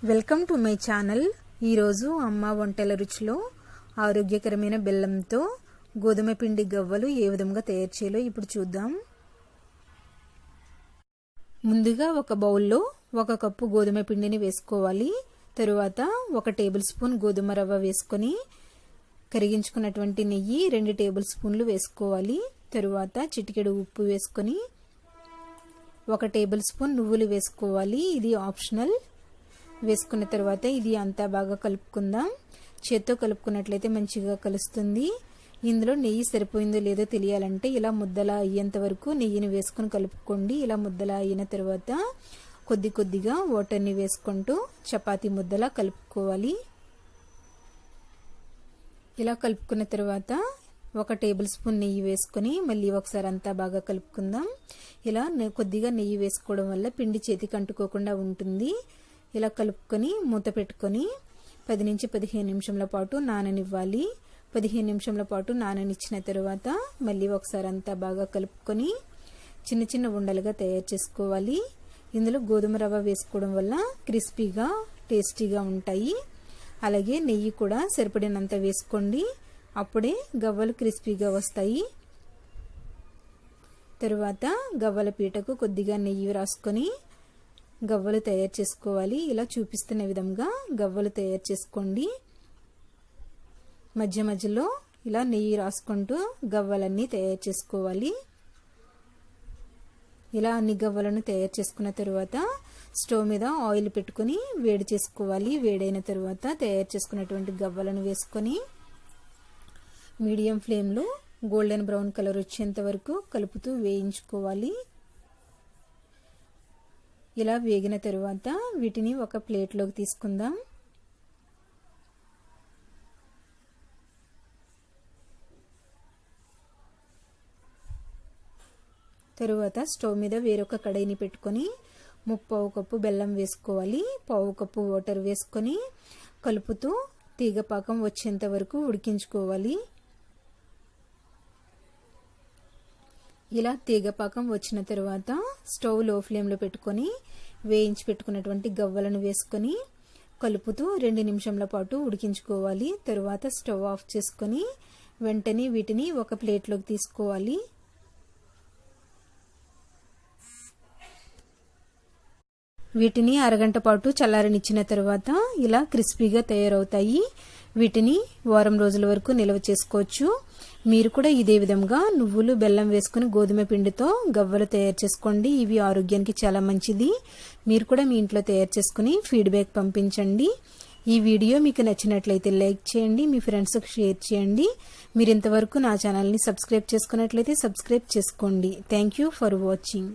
Welcome to my channel. ఈరోజు అమ్మ వంటల రుచిలో ఆరోగ్యకరమైన బెల్లంతో గోధుమ పిండి గవ్వలు ఏ విధంగా తయారు చేయాలో ఇప్పుడు చూద్దాం. ముందుగా ఒక బౌల్లో 1 కప్పు గోధుమ పిండిని వేసుకోవాలి. తరువాత 1 టేబుల్ స్పూన్ గోధుమ రవ్వ వేసుకొని కరిగించుకున్నటువంటి నెయ్యి 2 టేబుల్ స్పూన్లు వేసుకోవాలి. తరువాత చిటికెడు ఉప్పు వేసుకొని 1 టేబుల్ స్పూన్ నువ్వులు వేసుకోవాలి. ఇది ఆప్షనల్. వేసుకున్న తర్వాత ఇది అంతా బాగా కలుపుకుందాం. చేత్తో కలుపుకున్నట్లయితే మంచిగా కలుస్తుంది. ఇందులో నెయ్యి సరిపోయిందో లేదో తెలియాలంటే ఇలా ముద్దలా అయ్యేంత వరకు నెయ్యిని వేసుకొని కలుపుకోండి. ఇలా ముద్దలా అయిన తర్వాత కొద్ది కొద్దిగా వాటర్ని వేసుకుంటూ చపాతీ ముద్దలా కలుపుకోవాలి. ఇలా కలుపుకున్న తర్వాత 1 టేబుల్ స్పూన్ నెయ్యి వేసుకొని మళ్ళీ ఒకసారి అంతా బాగా కలుపుకుందాం. ఇలా కొద్దిగా నెయ్యి వేసుకోవడం వల్ల పిండి చేతికి అంటుకోకుండా ఉంటుంది. ఇలా కలుపుకొని మూత పెట్టుకొని 10 నుంచి 15 నిమిషాల పాటు నాననివ్వాలి. 15 నిమిషాల పాటు నాననిచ్చిన తర్వాత మళ్ళీ ఒకసారి అంతా బాగా కలుపుకొని చిన్న చిన్న ఉండలుగా తయారు చేసుకోవాలి. ఇందులో గోధుమ రవ్వ వేసుకోవడం వల్ల క్రిస్పీగా టేస్టీగా ఉంటాయి. అలాగే నెయ్యి కూడా సరిపడినంత వేసుకోండి. అప్పుడే గవ్వలు క్రిస్పీగా వస్తాయి. తరువాత గవ్వల పీటకు కొద్దిగా నెయ్యి రాసుకొని గవ్వలు తయారు చేసుకోవాలి. ఇలా చూపిస్తున్న విధంగా గవ్వలు తయారు చేసుకోండి. మధ్య మధ్యలో ఇలా నెయ్యి రాసుకుంటూ గవ్వలన్నీ తయారు చేసుకోవాలి. ఇలా అన్ని గవ్వలను తయారు చేసుకున్న తర్వాత స్టవ్ మీద ఆయిల్ పెట్టుకొని వేడి చేసుకోవాలి. వేడైన తర్వాత తయారు చేసుకున్నటువంటి గవ్వలను వేసుకొని మీడియం ఫ్లేమ్లో గోల్డెన్ బ్రౌన్ కలర్ వచ్చేంత వరకు కలుపుతూ వేయించుకోవాలి. ఇలా వేగిన తరువాత వీటిని ఒక ప్లేట్లోకి తీసుకుందాం. తరువాత స్టవ్ మీద వేరొక కడాయిని పెట్టుకొని 1/4 కప్పు బెల్లం వేసుకోవాలి. 1/4 కప్పు వాటర్ వేసుకొని కలుపుతూ తీగపాకం వచ్చేంత వరకు ఉడికించుకోవాలి. ఇలా తీగపాకం వచ్చిన తర్వాత స్టవ్ లో ఫ్లేమ్లో పెట్టుకొని వేయించి పెట్టుకున్నటువంటి గవ్వలను వేసుకొని కలుపుతూ 2 నిమిషాల పాటు ఉడికించుకోవాలి. తరువాత స్టవ్ ఆఫ్ చేసుకొని వెంటనే వీటిని ఒక ప్లేట్లోకి తీసుకోవాలి. వీటిని అరగంట పాటు చల్లారనిచ్చిన తర్వాత ఇలా క్రిస్పీగా తయారవుతాయి. వీటిని వారం రోజుల వరకు నిల్వ చేసుకోవచ్చు. మీరు కూడా ఇదే విధంగా నువ్వులు బెల్లం వేసుకుని గోధుమ పిండితో గవ్వలు తయారు చేసుకోండి. ఇవి ఆరోగ్యానికి చాలా మంచిది. మీరు కూడా మీ ఇంట్లో తయారు చేసుకుని ఫీడ్బ్యాక్ పంపించండి. ఈ వీడియో మీకు నచ్చినట్లయితే లైక్ చేయండి, మీ ఫ్రెండ్స్కి షేర్ చేయండి. మీరు ఇంతవరకు నా ఛానల్ని సబ్స్క్రైబ్ చేసుకున్నట్లయితే సబ్స్క్రైబ్ చేసుకోండి. Thank you for watching.